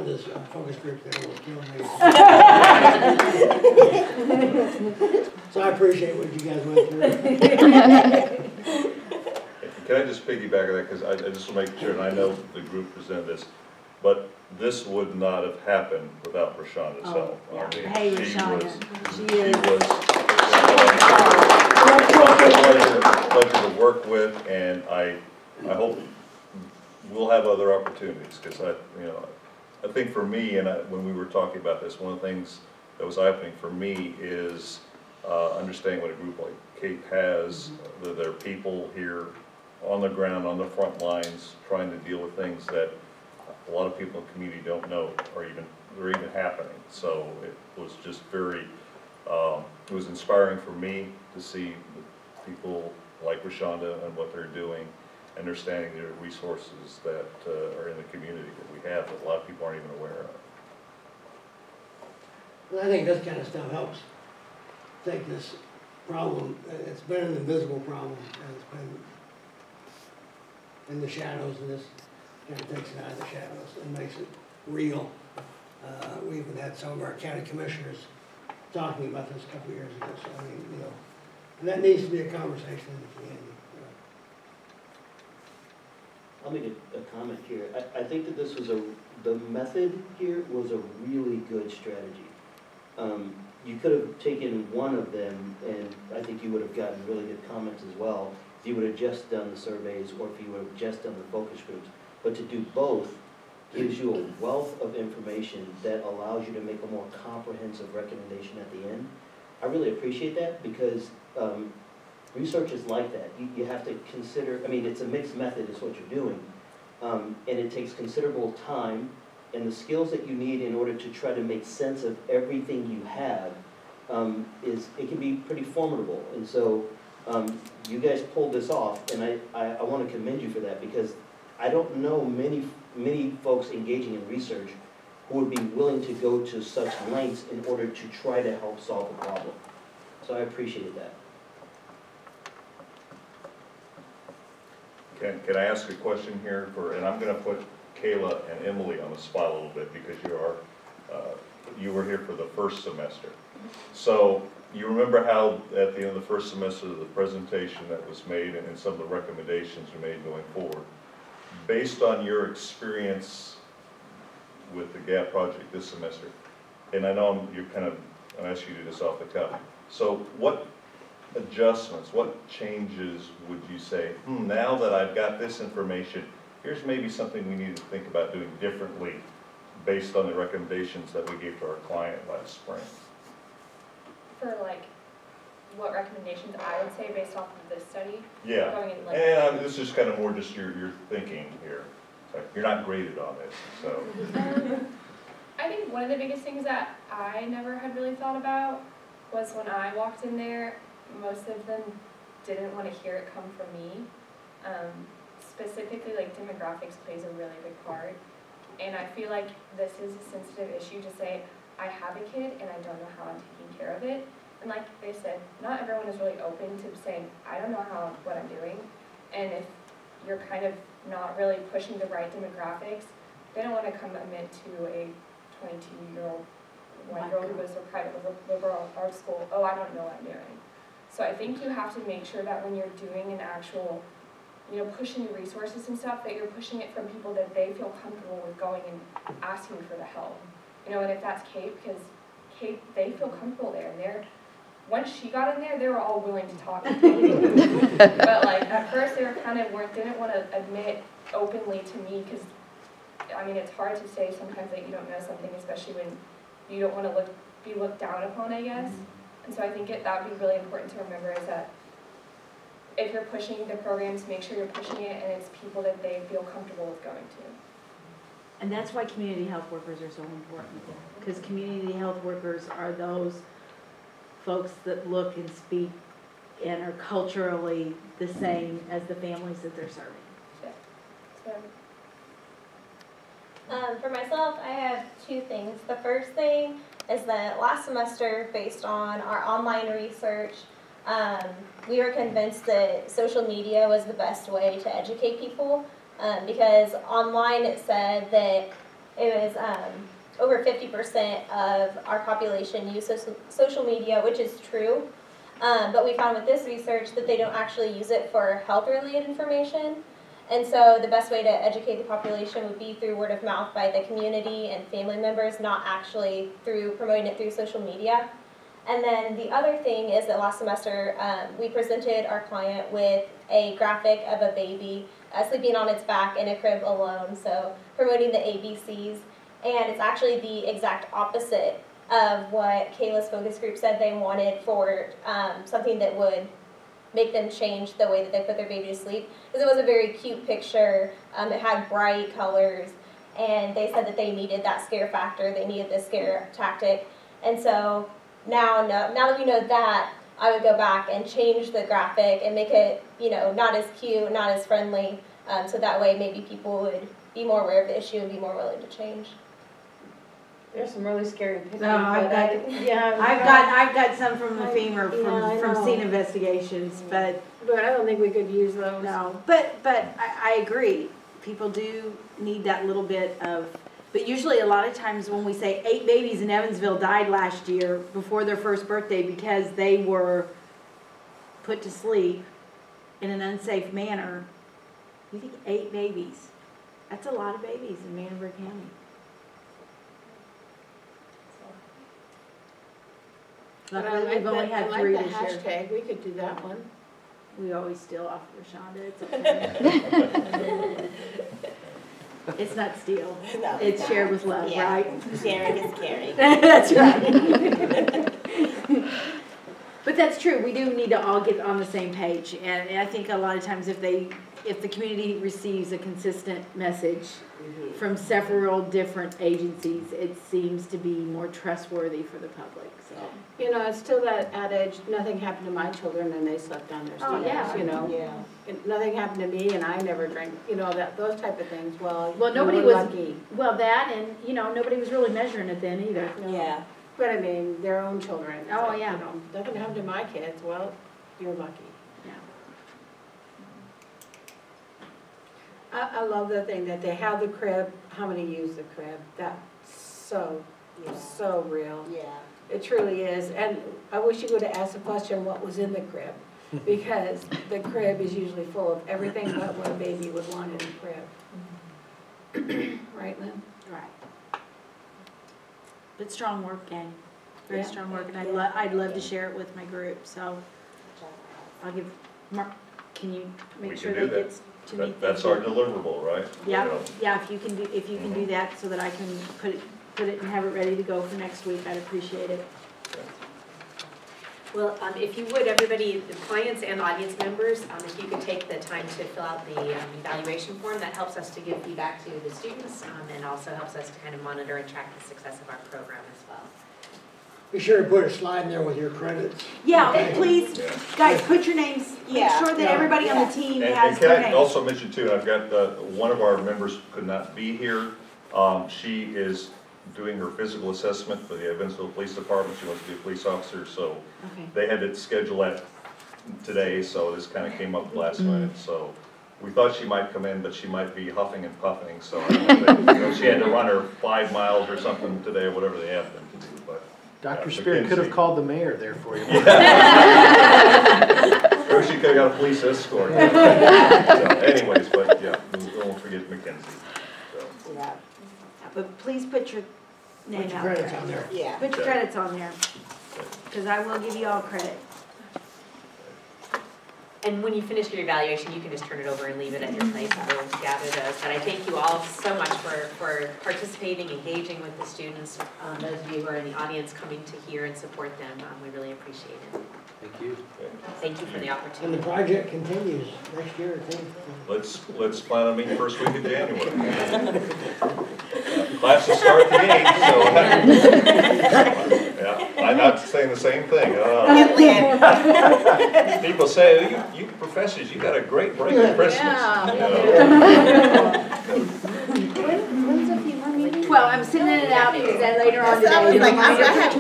this focus group that will kill me. So I appreciate what you guys went through. Can I just piggyback on that, because I just want to make sure, and I know the group presented this, but this would not have happened without Rashonda's help. Yeah. I mean, Hey, Rashonda. She is. Pleasure to work with, and I hope we'll have other opportunities, because I think for me, and when we were talking about this, one of the things that was eye-opening for me is understanding what a group like Cape has. There are people here on the ground, on the front lines, trying to deal with things that a lot of people in the community don't know are even happening. So it was just very, it was inspiring for me to see people like Rashonda and what they're doing, understanding the resources that are in the community that we have that a lot of people aren't even aware of. And I think this kind of stuff helps take this problem. It's been an invisible problem, and it's been in the shadows, and this kind of takes it out of the shadows and makes it real. We even had some of our county commissioners talking about this a couple of years ago. So I mean, and that needs to be a conversation in the community. I'll make a comment here. I think that this was the method here was a really good strategy. You could have taken one of them, and I think you would have gotten really good comments as well, if you would have just done the surveys or if you would have just done the focus groups. But to do both gives you a wealth of information that allows you to make a more comprehensive recommendation at the end. I really appreciate that, because research is like that. You have to consider, I mean, it's a mixed method is what you're doing, and it takes considerable time, and the skills that you need in order to try to make sense of everything you have it can be pretty formidable. And so you guys pulled this off, and I want to commend you for that, because I don't know many folks engaging in research who would be willing to go to such lengths in order to try to help solve the problem. So I appreciated that. Can I ask a question here and I'm going to put Kayla and Emily on the spot a little bit, because you were here for the first semester. So you remember how at the end of the first semester, the presentation that was made and some of the recommendations you made going forward, based on your experience with the GAP project this semester, and I know I'm asking you to do this off the cuff. So what adjustments, what changes would you say, now that I've got this information, here's maybe something we need to think about doing differently based on the recommendations that we gave to our client last spring? For like, what recommendations I would say based off of this study? Yeah, going in, like, and this is kind of more just your thinking here. So you're not graded on this, so. I think one of the biggest things that I never had really thought about was when I walked in there, most of them didn't want to hear it come from me. Specifically, like, demographics plays a really big part. And I feel like this is a sensitive issue to say, I have a kid and I don't know how I'm taking care of it. And like they said, not everyone is really open to saying, I don't know what I'm doing. And if you're kind of not really pushing the right demographics, they don't want to come admit to a 22-year-old white girl who goes to a private liberal arts school, oh, I don't know what I'm doing. So I think you have to make sure that when you're doing an actual, pushing the resources and stuff, that you're pushing it from people that they feel comfortable with going and asking for the help. And if that's Kate, because Kate, they feel comfortable there, and once she got in there, they were all willing to talk to me. But like at first, they didn't want to admit openly to me, because I mean, it's hard to say sometimes that you don't know something, especially when you don't want to be looked down upon, I guess. And so I think that would be really important to remember, is that if you're pushing the programs, make sure you're pushing it and it's people that they feel comfortable with going to. And that's why community health workers are so important, because community health workers are those folks that look and speak and are culturally the same as the families that they're serving. Yeah. For myself, I have two things. The first thing is that last semester, based on our online research, we were convinced that social media was the best way to educate people, because online it said that it was over 50% of our population use social media, which is true. But we found with this research that they don't actually use it for health-related information. And so the best way to educate the population would be through word of mouth by the community and family members, not actually through promoting it through social media. And then the other thing is that last semester we presented our client with a graphic of a baby sleeping on its back in a crib alone, so promoting the ABCs. And it's actually the exact opposite of what Kayla's focus group said they wanted for something that would make them change the way that they put their baby to sleep. Because it was a very cute picture, it had bright colors, and they said that they needed that scare factor, they needed the scare tactic. And so now that we know that, I would go back and change the graphic and make it, you know, not as cute, not as friendly, so that way maybe people would be more aware of the issue and be more willing to change. There's some really scary pictures. No, I've got some from the femur from scene investigations, but I don't think we could use those. no. But I agree. People do need that little bit of. But usually, a lot of times when we say 8 babies in Evansville died last year before their first birthday because they were put to sleep in an unsafe manner, you think 8 babies? That's a lot of babies in Manenberg County. Luckily, we've only had 3 this year. Hashtag, we could do that one. We always steal off Rashonda. It's okay. It's not steal. No, It's shared with love, yeah. right? Sharing is caring. That's right. But that's true. We do need to all get on the same page. And I think a lot of times if the community receives a consistent message from several different agencies, it seems to be more trustworthy for the public. So. You know, it's still that adage, nothing happened to my children and they slept down their stairs, yeah. you know. Yeah. Nothing happened to me and I never drank, you know, those type of things. Well, Nobody you were was lucky. Well, that and nobody was really measuring it then either. No. Yeah. But I mean, their own children. It's Oh, like, yeah. You know, nothing happened to my kids. Well, you're lucky. Yeah. I love the thing that they have the crib. How many use the crib? That's so real. Yeah. It truly is. And I wish you would have asked the question, what was in the crib? Because the crib is usually full of everything but what a baby would want in a crib. Right, Lynn? Right. But strong work, gang. Very Yeah. strong work, and I'd love to share it with my group. So I'll give Mark. Can you make sure that gets to me? That's our deliverable, right? Yeah, You know. yeah. If you can do that, so that I can put it and have it ready to go for next week, I'd appreciate it. Well, if you would, everybody, the clients and audience members, if you could take the time to fill out the evaluation form, that helps us to give feedback to the students and also helps us to kind of monitor and track the success of our program as well. Be sure to put a slide in there with your credits. Yeah, and please, Yeah. guys, put your names. Make Yeah. sure that Yeah. everybody on the team And has can their I names. also mention too, I've got, one of our members could not be here. She is doing her physical assessment for the Evansville Police Department. She wants to be a police officer, so Okay. they had to schedule that today, so this kind of came up last minute. So we thought she might come in, but she might be huffing and puffing, so I don't know if she had to run her 5 miles or something today, whatever they have them to do, but. Dr. Spear could have called the mayor there for you. Or she could have got a police escort. So anyways, but yeah, don't forget Mackenzie. So. Yeah. But please put your name Put your out credits there. on there. Yeah. Put your credits on there, because I will give you all credit. And when you finish your evaluation, you can just turn it over and leave it at your place and we'll gather those. But I thank you all so much for participating, engaging with the students. Those of you who are in the audience coming to hear and support them, we really appreciate it. Thank you. Thank you for the And opportunity. the project continues next year, I think. Let's plan on meeting first week of January. Classes start at the 8th, so. Yeah, I'm not saying the same thing. People say, you professors, you got a great break at Christmas. Well, I'm sending it out because then later on today. I was like, I had